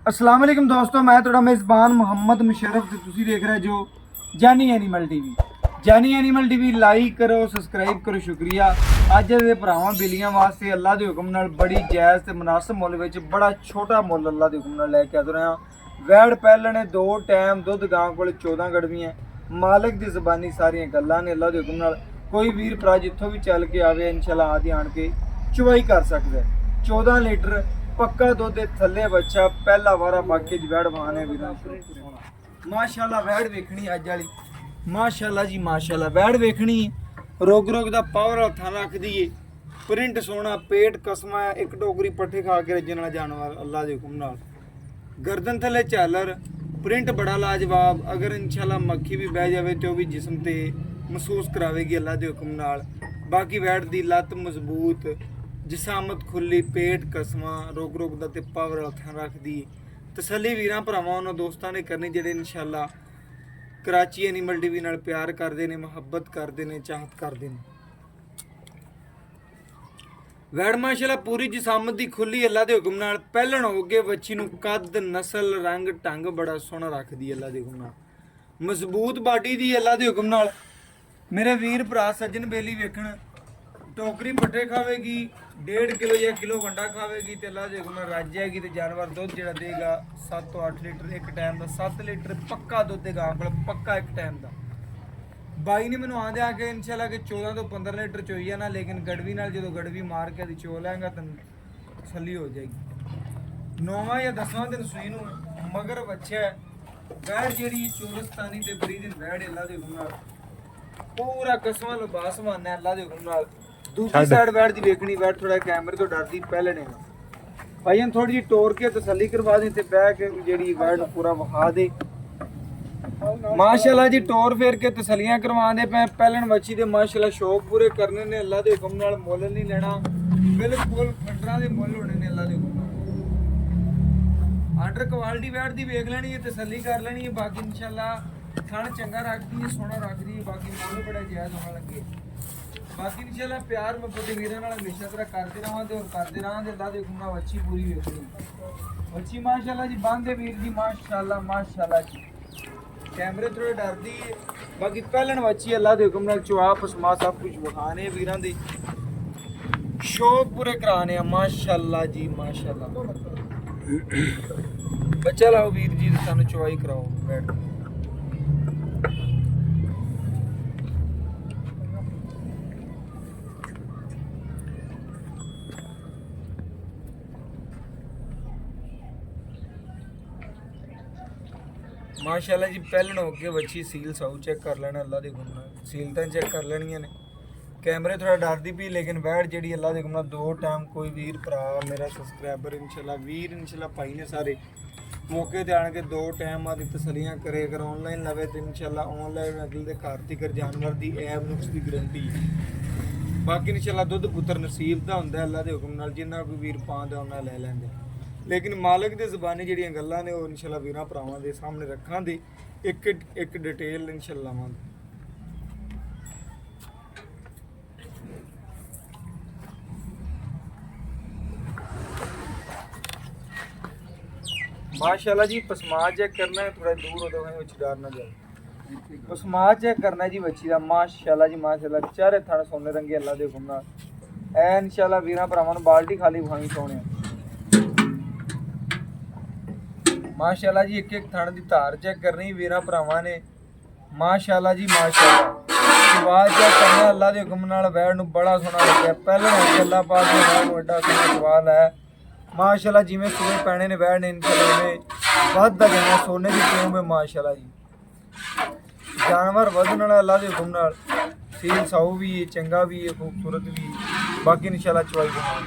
अस्सलाम वालेकुम दोस्तों, मैं थोड़ा मेज़बान मोहम्मद मुशर्रफ ते तुसी देख रहे जो जानी एनिमल टीवी। जानी एनिमल टीवी लाइक करो, सब्सक्राइब करो, शुक्रिया। अज दे भरावां बिल्लियां वास्ते अल्लाह दे हुक्म नाल बड़ी जायज़ ते मुनासिब मुल्ल विच बड़ा छोटा मुल्ल अल्लाह दे हुक्म नाल लैके आ रहे हां। वैड़ पैलने 2 टाइम दुध गां कोल 14 गड़वियां, मालिक दी ज़बानी सारियां गल्लां ने। अल्लाह दे हुक्म नाल कोई वीर भरा जित्थों भी चल के आवे इंशाल्लाह आदि आण के चुवाई कर सकदा है। 14 लीटर पक्का दुध दे थल्ले बच्चा पहला वारा बाकी वैड़ वाहने वीरां माशाल्लाह। वैड़ वेखनी अज वाली माशाल्लाह जी माशाल्लाह। वैड़ वेखनी रोग दा पावर हत्थां रख दीए, प्रिंट सोना, पेट कसमा, एक टोकरी पट्ठे खा के रजन वाला जानवर अल्लाह दे हुक्म नाल। गर्दन थले झालर, प्रिंट बड़ा लाजवाब। अगर इंशाल्लाह मक्खी भी बह जाए तो भी जिस्म ते महसूस करावेगी अल्लाह दे हुक्म नाल। बाकी वैड़ दी लत्त मजबूत, जिसामत खुली, पेट कसमा, रोग दा ते पावर हत्थां रखदी। तसल्ली वीरां भरावां उन्हां दोस्तां ने करनी जेह्ड़े इंशाल्लाह कराची एनिमल टीवी नाल प्यार करदे ने, मुहब्बत करदे ने, चाहत करदे ने। वैड़ माशाल्लाह पूरी जिसामत दी खुली अल्लाह दे हुक्म नाल। पैलण हो गए बच्ची नूं कद, नस्ल, रंग ढंग बड़ा सोहना रखदी अल्लाह दे हुक्म नाल। मजबूत बाडी दी अल्लाह दे हुक्म नाल। मेरे वीर भरा सज्जन बेली वेखण, टोकरी पट्ठे खावेगी, 1.5 किलो या किलो वंडा खावेगी तो अल्लाह दे हुक्म नाल रज जाएगी। तो जानवर दुध जिहड़ा देगा 7 तो 8 लीटर एक टाइम का। 7 लीटर पक्का दुध देगा गां कोल, पक्का एक टाइम का। बाई ने मैनू आंदे आके इंशाल्लाह कि 14 तो 15 लीटर चोई जाना, लेकिन गड़वी नाल जो गड़वी मार के चो लेंगा तो तसल्ली हो जाएगी। 9वां या 10वां दिन सूई नूं मगर बच्चा वैड़ जी चोरस्तानी ते बरीद वैड़ अल्लाह दे हुक्म नाल पूरा कसमा लिबास मानना अल्लाह दे हुक्म नाल। दूसरी साइड वैड़ दी वेखनी, वैड़ थोड़ा कैमरे तो डरदी पहले ने भाई थोड़ी जी टोर के तसल्ली करवा दे ते बह के जेड़ी वैड़ पूरा वखा दे। माशाल्लाह जी टोर फेर के तसलियां करवा दे पे। पहलन बच्ची दे माशाल्लाह शौक पूरे करने ने अल्लाह दे हुक्म नाल। मुੱਲ नहीं लेना, बिल्कुल फंडरा दे मुੱਲ होने ने अल्लाह दे हुक्म नाल। आर्डर क्वालिटी वैड़ दी वेख लेनी है, तसल्ली कर लेनी है। बाकी इंशाल्लाह खान चंगा रखदी है, सोना रखदी है। बाकी मुੱਲ बड़ा जायज़ होना लगे। बाकी इंशाल्लाह प्यार मुहब्बत वीरां नाल हमेशा तरह करते रहांगे और करते रहांगे। अल्लाह दे हुक्म नाल बच्ची पूरी वेखनी। बच्ची माशाल्लाह जी बांधे वीर जी माशाल्लाह माशाल्लाह जी। कैमरे थोड़े डरदी है। बाकी पहलन बच्ची अल्लाह दे हुक्म नाल चुआ पसमा सब कुछ विखाने वीरां दे शौक पूरे कराने माशाल्लाह जी माशाल्लाह। बच्चा लाओ वीर जी सानू चुआई कराओ बैठ। माशाल्लाह जी पहलन हो के बच्ची सील साऊ चेक कर लेना अल्लाह दे हुक्म नाल। सील तो चेक कर लेनियां ने। कैमरे थोड़ा डरदी भी, लेकिन वैड़ जी अल्लाह दे हुक्म नाल 2 टाइम कोई वीर भरा मेरा सबसक्राइबर इंशाल्लाह वीर इंशाल्लाह भाई ने सारे मौके ते आण के 2 टाइम आदि तसलियां करे। अगर ऑनलाइन लवे तो इंशाल्लाह ऑनलाइन अगले दे घर तक जानवर दी ऐब नुक्स दी गारंटी। बाकी इंशाल्लाह दुध पुत्तर नसीब दा हुंदा अल्लाह दे हुक्म नाल। जिन्ना कोई वीर पांदा उन्ना ले लैंदे, लेकिन मालिक दी ज़बानी जिहड़ियां गल्लां ने वो इंशाल्लाह वीरां भरावां दे सामने रखांगे एक डिटेल इंशाल्लाह मान। माशाल्लाह जी पसमा चेक करना है, थोड़ा दूर हो तो डर ना जाए। पसमा चेक करना है जी बच्ची का माशाल्लाह जी माशाल्लाह। चारे थण सोने रंगे अल्लाह दे हुक्म नाल। ऐ इंशाल्लाह वीरां भरावां नूं बाल्टी खाली भाई सोने माशाल्लाह जी। एक थण दी धार चेक करनी वीरां भरावां ने माशाल्लाह जी माशाल्लाह। आवाज चेक करना अल्लाह दे हुक्म नाल। वैड़ नूं बड़ा सोहना लग्या। पहले अल्लाह पाक ने वैड़ नूं एडा सोहना सवाल है माशाल्लाह। जिवें सूए पैने ने वैड़ ने इंशाल्लाह वधदा जाना सोने दी क्यों में माशाल्लाह जी। जानवर वधन वाला अल्लाह दे हुक्म नाल। सील साऊ भी है, चंगा भी है, खूबसूरत भी है। बाकी इंशाल्लाह चवाई बनाओ।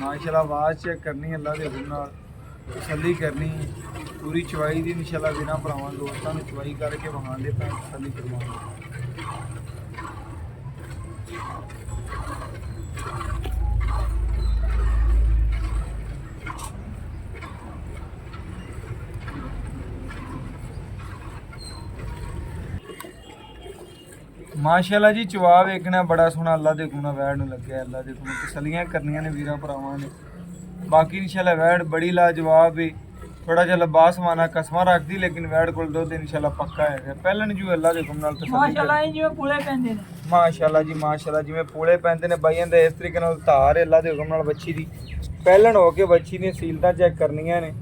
माशाल्लाह आवाज़ चेक करनी अल्लाह दे हुक्म नाल, तसल्ली करनी। ਪੂਰੀ ਚਵਾਈ ਦੀ ਇਨਸ਼ਾਅੱਲਾ ਬਿਨਾਂ ਭਰਾਵਾਂ ਦੋਸਤਾਂ ਨੂੰ ਚਵਾਈ ਕਰਕੇ ਵਹਾਉਂਦੇ ਤਾਂ ਤਸੱਲੀ ਕਰਵਾਉਂਦੇ। माशाल्लाह जी चवा वेखना बड़ा सोहना अल्लाह दे गुणा वैड़ नूं लग्या अल्लाह दे गुणा तसलियां करनियां ने वीरा भरावां ने। बाकी इंशाल्लाह वैड़ बड़ी लाजवाब है, थोड़ा जिहा लबास माना कसमां रखदी लेकिन वैड़ कोल दुध इंशाल्लाह पक्का है। पहलन जो अल्लाह दे गुण नाल तसल्ली माशाल्लाह जिवें पूले पैंदे ने, माशाल्लाह जी माशाल्लाह जिवें पूले पैंदे ने बाईयां दे इस तरीके नाल धार अल्लाह दे हुक्म नाल बच्ची दी पहलन हो के बच्ची दी सीलतां चेक करनियां ने।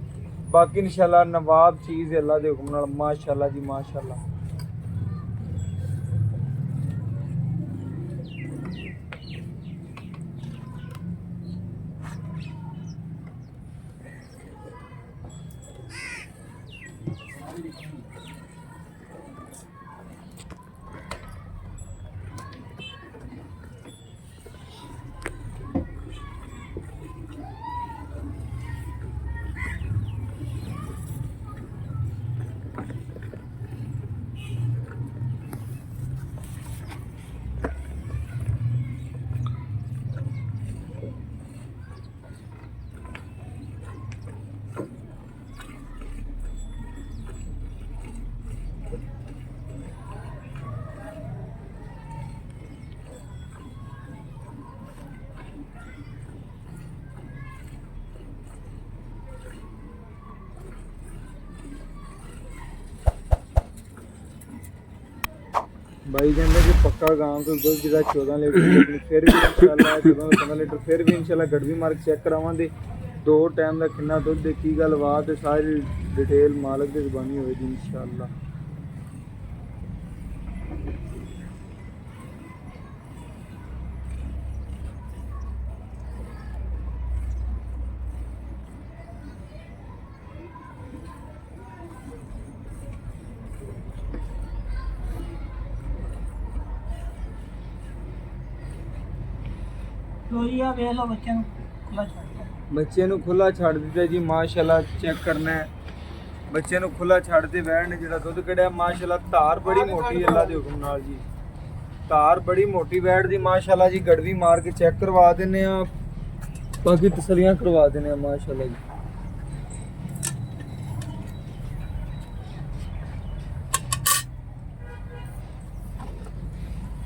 बाकी इंशाल्लाह नवाब चीज़ अल्लाह दे हुक्म नाल माशाल्लाह जी माशाल्लाह। भाई कहते कि पक्का गांव तो दुध जिदा 14 लीटर फिर भी इंशाल्लाह 14 लीटर फिर भी इंशाल्लाह गड़वी मार्क चेक करावांगे दो टाइम का कितना दुध की गल बात सारी डिटेल मालक की जुबानी होगी इंशाल्लाह। लोइया वे लो बच्चे नु खुला छड़ दिया, बच्चे नूं खुला छड़ दिता जी माशाल्लाह। चेक करना है बच्चे नूं खुला छड़ दे वैण ने जिहड़ा दुध कढ़िया माशाल्लाह। धार बड़ी मोटी अल्लाह दे हुक्म नाल जी, धार बड़ी मोटी वैड़ दी माशाल्लाह जी। गड़वी मार के चेक करवा देने आ, बाकी तसलियां करवा देने आ माशाल्लाह जी।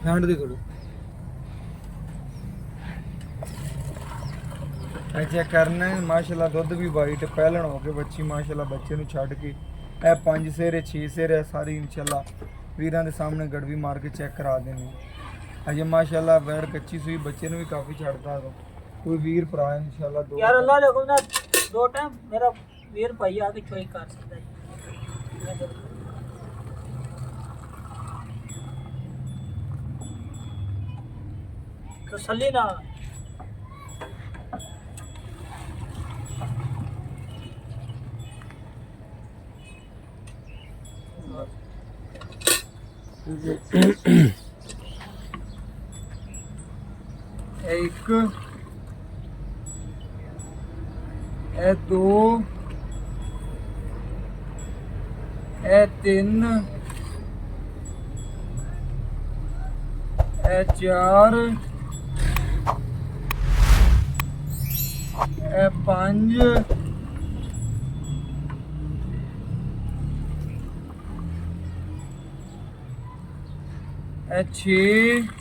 हैंड दे करो चेक करना है माशाल्लाह। दुध भी वाइट पहलन हो के बच्ची माशाल्लाह बच्चे नूं छड्ड के ए 5 सेरे 6 सेरे सारी इंशाल्लाह वीरां दे सामने गड़वी मार के चेक करा देने। अजे माशाल्लाह वैड़ कच्ची सुई बच्चे नूं भी काफ़ी छड्डदा है कोई वीर भरा इंशाल्लाह दो यार अल्लाह देखो ना दो टाइम मेरा वीर भाई आके चोई कर सकता है। तसल्ली ना एक ए दो ए तीन ए चार ए 5 ए 6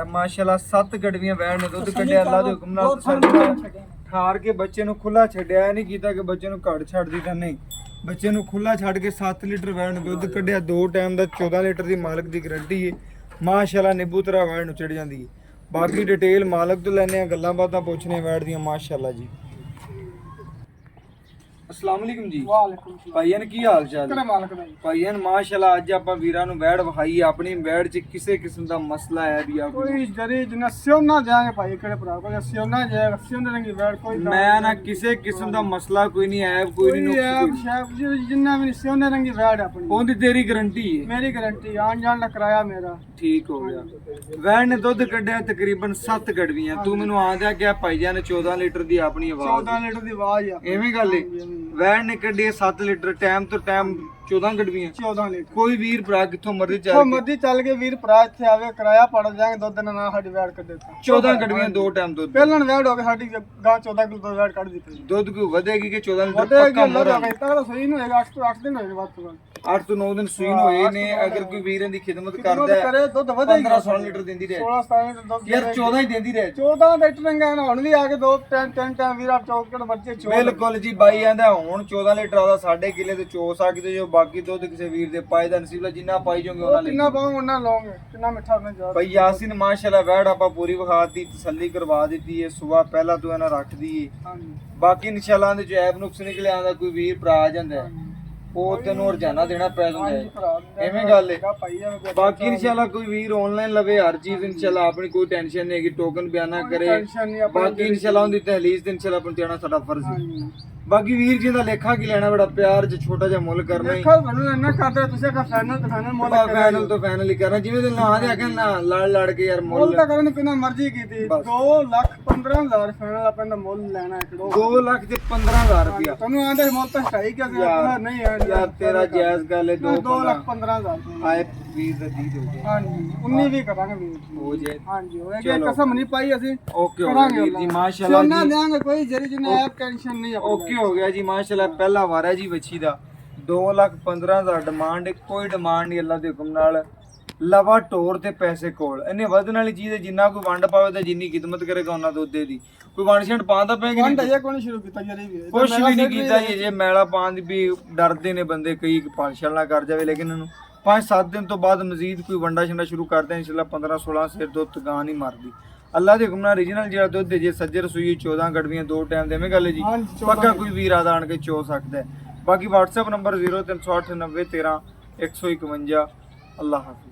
माशाल्लाह 7 गड़वियां वैड़ ने दुध कढ़िया अल्लाह दे हुक्म नाल तसल्ली ठार के बच्चे नूं खुला छड्डिया नहीं कीता कि बच्चे नूं घड़ छड्ड दी तां नहीं। बच्चे नूं खुला छड्ड के 7 लीटर वैड़ ने दुध कढ़िया दो टाइम दा 14 लीटर दी मालक दी गारंटी है माशाल्लाह। नींबू तरह वैड़ नूं चढ़ जांदी है। बाकी डिटेल मालक तो लैने गल्लां बातां पुछने वैड़ दियां माशाल्लाह जी। अस्सलाम वालेकुम जी। वालेकुम सलाम भाईयन की हाल चाल करे मालक दा भाईयन माशाल्लाह। अज आपां वीरां नूं वैड़ विखाई अपनी वैड़ च किसे किस्म दा मसला है भी आ कोई जरी जिना सियोना जाएंगे भाई केड़े भरा को सियोना जाएगा सियोने रंगी बैठ कोई मैं ना किसे किस्म दा मसला कोई नहीं है कोई नहीं नुक्स शेफ जी जिन्ना भी सियोने रंगी बैठ अपनी ओंदी तेरी गारंटी है मेरी गारंटी आन जान दा किराया मेरा ਠੀਕ ਹੋ ਗਿਆ। ਵੈਣ ਨੇ ਦੁੱਧ ਕੱਢਿਆ ਤਕਰੀਬਨ 7 ਗੜਵੀਆਂ। ਤੂੰ ਮੈਨੂੰ ਆਂਦਿਆ ਕਿ ਭਾਈ ਜਾਨ 14 ਲੀਟਰ ਦੀ ਆਪਣੀ ਆਵਾਜ਼ 14 ਲੀਟਰ ਦੀ ਆਵਾਜ਼ ਆ। ਐਵੇਂ ਗੱਲ ਏ। ਵੈਣ ਨੇ ਕੱਢੀ 7 ਲੀਟਰ ਟਾਈਮ ਤੋਂ ਟਾਈਮ 14 ਗੜਵੀਆਂ। 14 ਲੀਟਰ। ਕੋਈ ਵੀਰ ਭਰਾ ਕਿੱਥੋਂ ਮਰਜ਼ੀ ਜਿੱਥੋਂ ਚੱਲ ਕੇ ਮਰਜ਼ੀ ਚੱਲ ਕੇ ਵੀਰ ਭਰਾ ਇੱਥੇ ਆਵੇ, ਕਿਰਾਇਆ ਪੜ ਜਾਾਂਗੇ, ਦੁੱਧ ਨਾ ਸਾਡੀ ਵੈੜ ਕੱਢੇ ਤਾਂ 14 ਗੜਵੀਆਂ 2 ਟਾਈਮ ਦੁੱਧ। ਪਹਿਲਾਂ ਵੈੜ ਹੋ ਕੇ ਸਾਡੀ ਗਾਂ 14 ਕਿਲੋ ਦੁੱਧ ਵੈੜ ਕੱਢ ਦਿੱਤੀ। ਦੁੱਧ ਕੋਈ ਵਧੇਗੀ ਕਿ 14 ਲੀਟਰ ਉਹਦੇ ਪੱਕਾ ਅੱਗੇ ਮੋਰਾ ਲੱਗਾ ਤਾਂ ਸਹੀ ਨਹੀਂ ਹੋਏਗਾ, 8 ਤੋਂ 8 ਦਿਨ ਹੋਏਗਾ ਵੱਧ ਤੋਂ ਵੱਧ। 8 ਤੋਂ 9 ਦਿਨ ਸੂਈ ਨੂੰ ਹੋਏ ਨੇ। ਅਗਰ ਕੋਈ ਵੀਰ ਇਹਦੀ ਖਿਦਮਤ ਕਰਦਾ ਹੈ ਕਰੇ ਦੁੱਧ ਵਧੇਗਾ। 15-16 ਲੀਟਰ ਦਿੰਦੀ ਰਹੇ 16-17 ਲੀਟਰ ਦੁੱਧ ਯਾਰ 14 ਹੀ ਦਿੰਦੀ ਰਹੇ। 14 ਲੀਟਰ ਮੰਗਾ ਨਾ ਹੁਣ ਵੀ ਆ ਕੇ 2-3 ਟਾਈਮ ਵੀਰ ਆਪ ਚੌਕੜ ਬੱਚੇ ਚੋ ਬਿਲਕੁਲ ਜੀ ਬਾਈ ਆਂਦਾ ਹੁਣ 14 ਲੀਟਰ ਆਦਾ 2.5 ਕਿੱਲੇ ਤੇ ਚੋ ਸਕਦੇ ਜੋ। ਬਾਕੀ ਦੁੱਧ ਕਿਸੇ ਵੀਰ ਦੇ ਪਾਏ ਦਾ ਨਸੀਬ ਲਾ, ਜਿੰਨਾ ਪਾਈ ਜਾਓਗੇ ਉਹਨਾਂ ਲਈ। ਕਿੰਨਾ ਪਾਉਂ ਉਹਨਾਂ ਲਓਗੇ, ਕਿੰਨਾ ਮਿੱਠਾ ਉਹਨਾਂ ਜਾ। ਭਾਈ ਯਾਸੀਨ ਮਾਸ਼ਾਅੱਲਾ ਵੈੜ ਆਪਾਂ ਪੂਰੀ ਵਿਖਾਤੀ, ਤਸੱਲੀ ਕਰਵਾ ਦਿੱਤੀ ਹੈ। ਸੁਬਾ ਪਹਿਲਾਂ ਤੋਂ ਇਹਨਾਂ ਰੱਖ ਦਈਏ। ਹਾਂਜੀ ਬਾਕੀ ਇਨਸ਼ਾਅੱਲਾ ਦੇ ਜੋ ਐਬ ਨੁਕਸ ਨਿਕਲਿਆ ਆਂਦਾ ਕੋਈ ਵੀਰ ਭਰਾ ਆ ਜਾਂਦਾ ਹੈ, ਉਹ ਤੈਨੂੰ ਰਜਾਨਾ ਦੇਣਾ ਪੈ ਜਾਂਦਾ ਹੈ। ਐਵੇਂ ਗੱਲ ਹੈ। ਬਾਕੀ ਇਨਸ਼ਾਅੱਲਾ ਕੋਈ ਵੀਰ ਆਨਲਾਈਨ ਲਵੇ ਹਰ ਚੀਜ਼ ਇਨਸ਼ਾਅੱਲਾ, ਆਪਣੀ ਕੋਈ ਟੈਨਸ਼ਨ ਨਹੀਂ ਹੈਗੀ, ਟੋਕਨ ਬਿਆਨਾ ਕਰੇ। ਟੈਨਸ਼ਨ ਨਹੀਂ ਆਪਣੀ। ਬਾਕੀ ਇਨਸ਼ਾਅੱਲਾ ਉਹਦੀ ਤਹਲੀਜ਼ ਤੇ ਇਨਸ਼ਾਅੱਲਾ ਪਹੁੰਚਾਉਣਾ ਸਾਡਾ ਫਰਜ਼ ਹੈ। ਬਾਕੀ ਵੀਰ ਜੀ ਦਾ ਲੇਖਾ ਕੀ ਲੈਣਾ, ਬੜਾ ਪਿਆਰ ਚ ਛੋਟਾ ਜਿਹਾ ਮੁੱਲ ਕਰਨਾ ਹੀ। ਦੇਖੋ ਤੁਹਾਨੂੰ ਇੰਨਾ ਕਰਦਾ ਤੁਸੀਂ ਕਾ ਫਾਈਨਲ ਤੇ ਫਾਈਨਲ ਮੁੱਲ ਫਾਈਨਲ ਤੋਂ ਫਾਈਨਲ ਹੀ ਕਰਨਾ, ਜਿਵੇਂ ਤੇ ਨਾਂ ਦੇ ਆਖਿਆ ਨਾ ਲੜ ਕੇ ਯਾਰ ਮੁੱਲ ਮੁੱਲ ਤਾਂ ਕਰਨ ਕਿੰਨਾ ਮਰਜ਼ੀ ਕੀਤੀ। 2,15,000 ਫਾਈਨਲ ਆਪਾਂ ਦਾ ਮੁੱਲ ਲੈਣਾ ਹੈ ਕਿਲੋ। 2 ਲੱਖ ਤੇ 15,000 ਰੁਪਇਆ। ਤੁਹਾਨੂੰ ਆਂਦੇ ਮੁੱਲ ਤਾਂ ਸਹੀ ਕਿਹਾ ਸੀ ਯਾਰ, ਨਹੀਂ ਯਾਰ ਤੇਰਾ ਜਾਇਜ਼ ਗੱਲ ਹੈ। 2,15,000 ਆਏ ਵੀਰ ਦਾ ਦੀਦ ਹੋ ਗਿਆ। ਹਾਂਜੀ 19 ਵੀ ਕਰਾਂਗੇ ਵੀਰ ਜੀ। ਹੋ ਜਾਏ ਹਾਂਜੀ ਹੋਏਗਾ, ਕਸਮ ਨਹੀਂ ਪਾਈ ਅਸੀਂ। ਓਕੇ ਹੋ ਗਿਆ ਵੀਰ ਜੀ ਮਾਸ਼ਾਅੱਲਾ ਸੋਨਾ ਜੀ। ਦੇਾਂਗੇ ਕੋਈ ਜਰੀ ਜਿਹਨੇ ਐਪ ਟੈਨਸ਼ਨ ਨਹੀਂ ਆਪਣੀ। ਓਕੇ ਹੋ ਗਿਆ ਜੀ ਮਾਸ਼ਾਅੱਲਾ। ਪਹਿਲਾ ਵਾਰ ਹੈ ਜੀ ਵੱਛੀ ਦਾ। 2,15,000 ਡਿਮਾਂਡ, ਕੋਈ ਡਿਮਾਂਡ ਨਹੀਂ, ਅੱਲਾ ਦੇ ਹੁਕਮ ਨਾਲ। ਲਵਾ ਟੋਰ ਤੇ ਪੈਸੇ ਕੋਲ। ਇਹਨੇ ਵਧਣ ਵਾਲੀ ਚੀਜ਼ ਹੈ, ਜਿੰਨਾ ਕੋਈ ਵੰਡ ਪਾਵੇ ਤੇ ਜਿੰਨੀ ਖਿਦਮਤ ਕਰੇਗਾ ਉਹਨਾਂ ਦੁੱਧ ਦੀ। ਕੋਈ ਵੰਡ ਛੰਡ ਪਾਉਂਦਾ ਪਏਗਾ ਵੰਡ ਅਜੇ ਕੋਈ ਸ਼ੁਰੂ ਕੀਤਾ ਜਰੀ ਵੀ। ਕੁਛ ਵੀ ਨਹੀਂ ਕੀਤਾ ਜੀ। ਜੇ ਮੈਲਾ ਪਾਉਣ ਦੀ ਵੀ ਡਰਦੇ ਨੇ ਬੰਦੇ, ਕਈ ਪਾਲਸ਼ਲ ਨਾ ਕਰ ਜਾਵੇ। ਲੇਕਿਨ ਇਹਨੂੰ 5-7 ਦਿਨ ਤੋਂ ਬਾਅਦ ਮਜ਼ੀਦ ਕੋਈ ਵੰਡਾ ਛੰਡਾ ਸ਼ੁਰੂ ਕਰਦੇ ਆ ਇਨਸ਼ਾਅੱਲਾ। 15-16 ਸਿਰ ਦੁੱਧ ਗਾਂ ਨਹੀਂ ਮਾਰਦੀ ਅੱਲਾ ਦੇ ਹੁਕਮ ਨਾਲ। ਰੀਜਨਲ ਜਿਹੜਾ ਦੁੱਧ ਜੇ ਸੱਜਰ ਸੂਈ 14 ਗੜਵੀਆਂ 2 ਟਾਈਮ ਦੇਵੇਂ ਗੱਲ ਹੈ ਜੀ। ਪੱਕਾ ਕੋਈ ਵੀਰ ਆਦਾ ਆਣ ਕੇ ਚੋ ਸਕਦਾ ਹੈ। ਬਾਕੀ WhatsApp ਨੰਬਰ 03089013 151। ਅੱਲਾ ਹਾਫਿਜ਼।